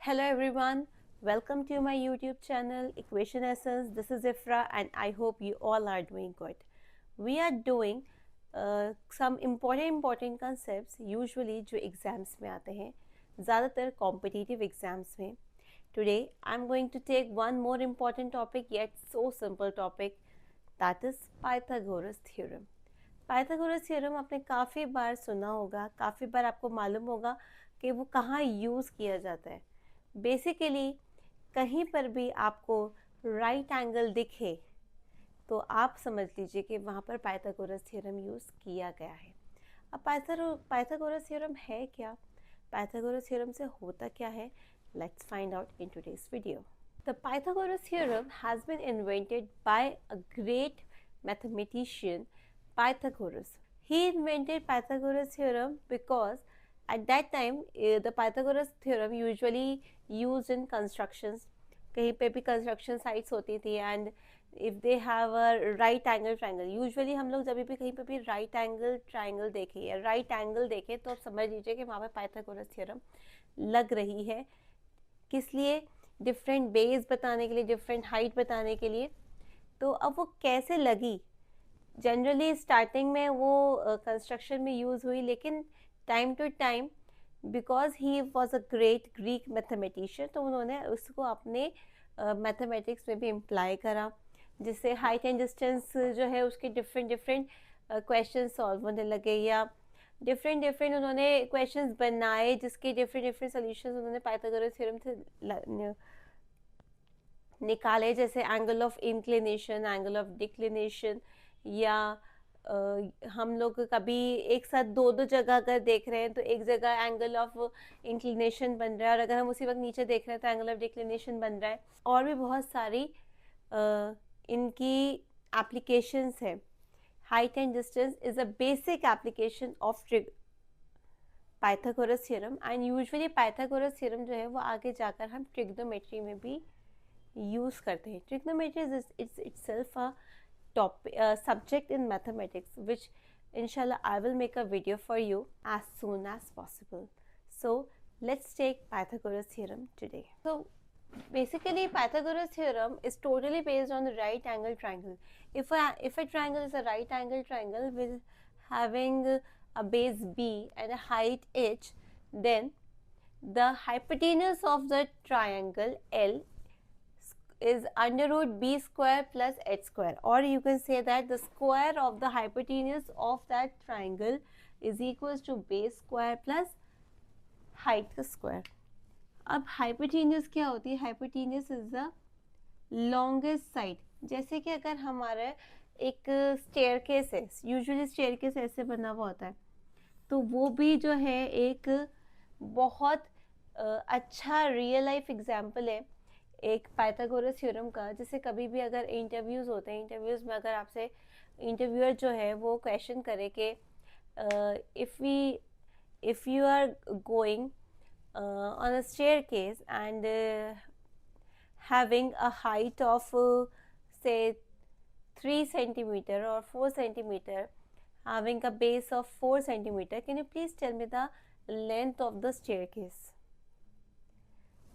Hello everyone, welcome to my YouTube channel Equation Essence. This is Ifra and I hope you all are doing good. We are doing some important concepts usually जो exams में आते हैं, ज़्यादातर competitive exams में. Today I'm going to take one more important topic yet so simple topic, that is Pythagoras theorem. Pythagoras theorem आपने काफ़ी बार सुना होगा, काफ़ी बार आपको मालूम होगा कि वो कहाँ यूज़ किया जाता है. बेसिकली कहीं पर भी आपको राइट एंगल दिखे तो आप समझ लीजिए कि वहाँ पर पाइथागोरस थ्योरम यूज़ किया गया है. अब पाइथागोरस थ्योरम है क्या, पाइथागोरस थ्योरम से होता क्या है, let's find out in today's video. The Pythagoras theorem has been invented by a great mathematician Pythagoras. He invented Pythagoras theorem because at that time the Pythagoras theorem usually used in constructions. कहीं पे भी construction sites होती थी and if they have a right angle triangle, usually हम लोग जब भी कहीं पे भी राइट एंगल ट्राइंगल देखें या राइट एंगल देखें तो आप समझ लीजिए कि वहाँ पे पाइथागोरस थ्योरम लग रही है. किस लिए? डिफरेंट बेस बताने के लिए, डिफरेंट हाइट बताने के लिए. तो अब वो कैसे लगी? जनरली स्टार्टिंग में वो कंस्ट्रक्शन में यूज़ हुई, लेकिन time to time because he was a great Greek mathematician तो उन्होंने उसको अपने मैथमेटिक्स में भी इम्प्लाई करा, जिससे हाइट एंड डिस्टेंस जो है उसके डिफरेंट क्वेश्चन सॉल्व होने लगे, या डिफरेंट उन्होंने क्वेश्चंस बनाए जिसके डिफरेंट सोल्यूशंस उन्होंने पाइथागोरस थ्योरम से निकाले, जैसे angle of inclination, angle of declination, या हम लोग कभी एक साथ दो जगह अगर देख रहे हैं तो एक जगह एंगल ऑफ इंक्लिनेशन बन रहा है और अगर हम उसी वक्त नीचे देख रहे हैं तो एंगल ऑफ डिक्लिनेशन बन रहा है. और भी बहुत सारी इनकी एप्लीकेशंस हैं. Height and distance is a basic application of Pythagoras theorem and usually Pythagoras theorem जो है वो आगे जाकर हम ट्रिग्नोमेट्री में भी यूज़ करते हैं. Trigonometry is itself a subject in mathematics, which inshallah I will make a video for you as soon as possible. So let's take Pythagoras theorem today. So basically Pythagoras theorem is totally based on the right angle triangle. If a triangle is a right angle triangle with having a base b and a height h, then the hypotenuse of the triangle L is under root b square plus h square, or you can say that the square of the hypotenuse of that triangle is equals to base square plus height square. अब hypotenuse क्या होती है? hypotenuse is the longest side. जैसे कि अगर हमारा एक staircase है, usually staircase ऐसे बना हुआ होता है, तो वो भी जो है एक बहुत अच्छा रियल लाइफ एग्जाम्पल है एक पाइथागोरस थ्योरम का. जैसे कभी भी अगर इंटरव्यूज़ होते हैं, इंटरव्यूज़ में अगर आपसे इंटरव्यूअर जो है वो क्वेश्चन करे कि if you are going on a staircase and having a height of say 3 centimeter or 4 centimeter, having a base of 4 centimeter, can you please tell me the length of the staircase?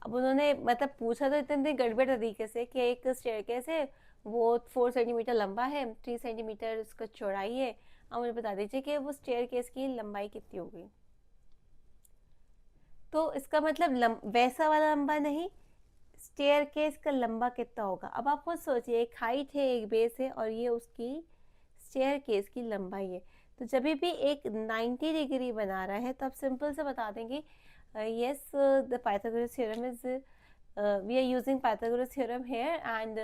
अब उन्होंने मतलब पूछा तो इतने गड़बड़ तरीके से कि एक स्टेयरकेस है वो 4 सेंटीमीटर लंबा है, 3 सेंटीमीटर उसका चौड़ाई है, अब मुझे बता दीजिए कि वो स्टेयरकेस की लंबाई कितनी होगी. तो इसका मतलब वैसा वाला लंबा नहीं, स्टेयरकेस का लंबा कितना होगा. अब आप खुद सोचिए, एक हाइट है, एक बेस है और ये उसकी स्टेयरकेस की लंबाई है. तो जब भी एक 90 डिग्री बना रहा है तो आप सिंपल से बता देंगे yes, the Pythagoras theorem is we are using Pythagoras theorem here, and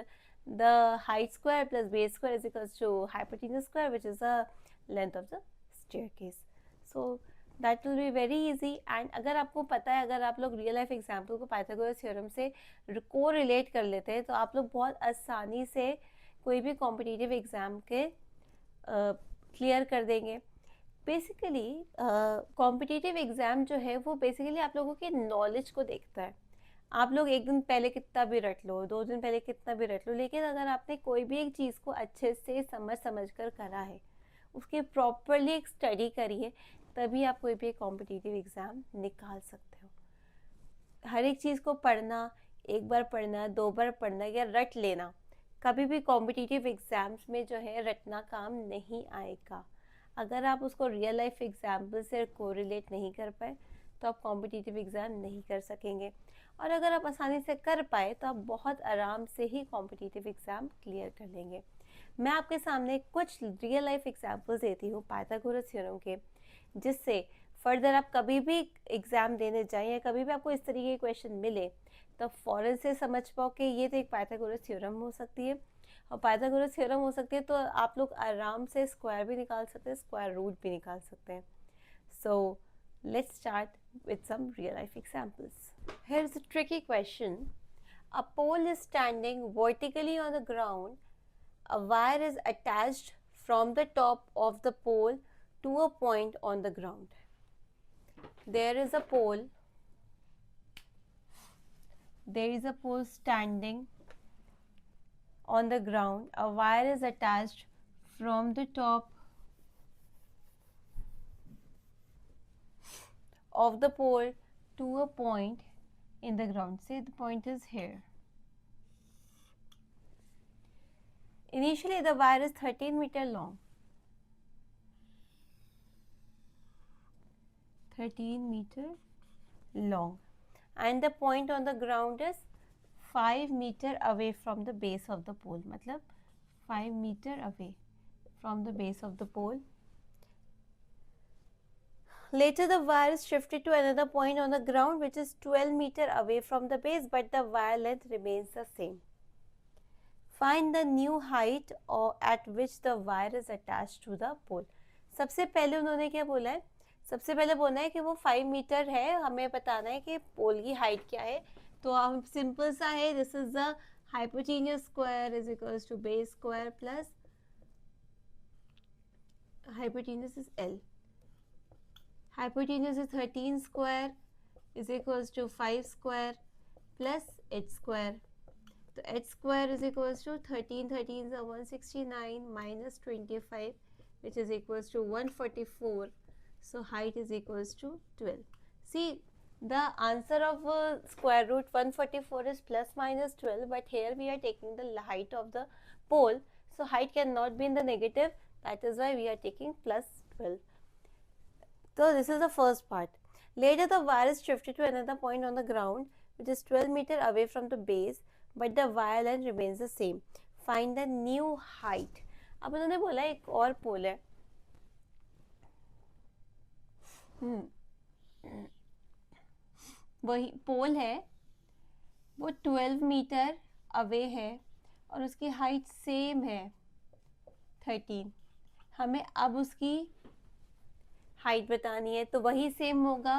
the height square plus base square is equals to hypotenuse square, which is the length of the staircase. So that will be very easy. And अगर आपको पता है, अगर आप लोग real life example को Pythagoras theorem से को रिलेट कर लेते हैं तो आप लोग बहुत आसानी से कोई भी कॉम्पिटिटिव एग्ज़ाम के क्लियर कर देंगे. बेसिकली कॉम्पिटिटिव एग्ज़ाम जो है वो बेसिकली आप लोगों के नॉलेज को देखता है. आप लोग एक दिन पहले कितना भी रट लो, 2 दिन पहले कितना भी रट लो, लेकिन अगर आपने कोई भी एक चीज़ को अच्छे से समझ कर करा है, उसकी प्रॉपरली एक स्टडी करी है, तभी आप कोई भी एक कॉम्पिटिटिव एग्ज़ाम निकाल सकते हो. हर एक चीज़ को पढ़ना, एक बार पढ़ना, 2 बार पढ़ना या रट लेना कभी भी कॉम्पिटिटिव एग्ज़ाम्स में जो है रटना काम नहीं आएगा। अगर आप उसको रियल लाइफ एग्जाम्पल से कोरिलेट नहीं कर पाए तो आप कॉम्पिटिटिव एग्ज़ाम नहीं कर सकेंगे, और अगर आप आसानी से कर पाए तो आप बहुत आराम से ही कॉम्पिटिटिव एग्ज़ाम क्लियर कर लेंगे। मैं आपके सामने कुछ रियल लाइफ एग्जाम्पल्स देती हूँ पाइथागोरस थ्योरम के, जिससे फर्दर आप कभी भी एग्ज़ाम देने जाएं या कभी भी आपको इस तरीके के क्वेश्चन मिले तो फ़ौरन से समझ पाओ कि ये तो एक पाइथागोरस थ्योरम हो सकती है, और पाइथागोरस थ्योरम हो सकती है तो आप लोग आराम से स्क्वायर भी निकाल सकते हैं, स्क्वायर रूट भी निकाल सकते हैं। सो let's start with some real life examples. Here's a tricky question. A pole is standing vertically on the ground. A wire is attached from the top of the pole to a point on the ground. There is a pole standing on the ground. A wire is attached from the top of the pole to a point in the ground. Say the point is here. Initially the wire is 13 meter long. 13 meter long, and the point on the ground is 5 meter away from the base of the pole. मतलब 5 meter away from the base of the pole. Later the wire is shifted to another point on the ground which is 12 meter away from the base, but the wire length remains the same. Find the new height or at which the wire is attached to the pole. सबसे पहले उन्होंने क्या बोला है? सबसे पहले बोलना है कि वो 5 मीटर है, हमें बताना है कि पोल की हाइट क्या है। तो आप सिंपल सा है, this is the hypotenuse square is equals to base square plus hypotenuse is L. Hypotenuse is 13 square is equals to 5 square plus h square. So h square is equals to 13 is 169 minus 25 which is equals to 144. So height is equals to 12. See, the answer of square root 144 is plus minus 12, but here we are taking the height of the pole. So height cannot be in the negative. That is why we are taking plus 12. So this is the first part. Later the wire is shifted to another point on the ground which is 12 meter away from the base, but the wire length remains the same. Find the new height. अब उन्होंने बोला एक और पोल है, वही पोल है, वो 12 metre away है और उसकी हाइट सेम है 13. हमें अब उसकी हाइट बतानी है, तो वही सेम होगा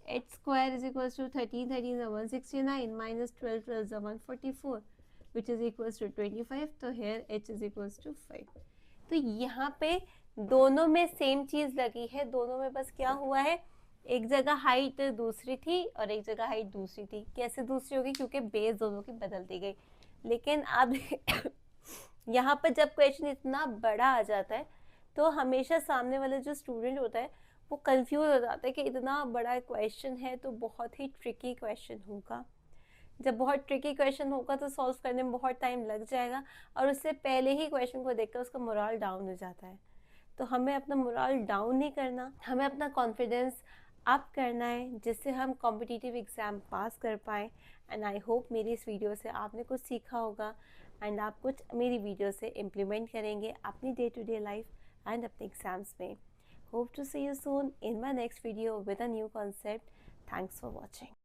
h square is equals to 13 is 169 minus 12 is 144 which is equals to 25. तो here h is equals to 5. तो यहाँ पे दोनों में सेम चीज़ लगी है, दोनों में बस क्या हुआ है, एक जगह हाइट दूसरी थी और एक जगह हाइट दूसरी थी. कैसे दूसरी होगी? क्योंकि बेस दोनों की बदल दी गई. लेकिन अब यहाँ पर जब क्वेश्चन इतना बड़ा आ जाता है तो हमेशा सामने वाला जो स्टूडेंट होता है वो कंफ्यूज हो जाता है कि इतना बड़ा क्वेश्चन है तो बहुत ही ट्रिकी क्वेश्चन होगा. जब बहुत ट्रिकी क्वेश्चन होगा तो सॉल्व करने में बहुत टाइम लग जाएगा, और उससे पहले ही क्वेश्चन को देखकर उसका मोरल डाउन हो जाता है. तो हमें अपना मोरल डाउन नहीं करना, हमें अपना कॉन्फिडेंस अप करना है, जिससे हम कॉम्पिटिटिव एग्ज़ाम पास कर पाएँ. एंड आई होप मेरी इस वीडियो से आपने कुछ सीखा होगा एंड आप कुछ मेरी वीडियो से इम्प्लीमेंट करेंगे अपनी day to day life and अपने एग्ज़ाम्स में. Hope to see you soon in my next video with a new concept. Thanks for watching.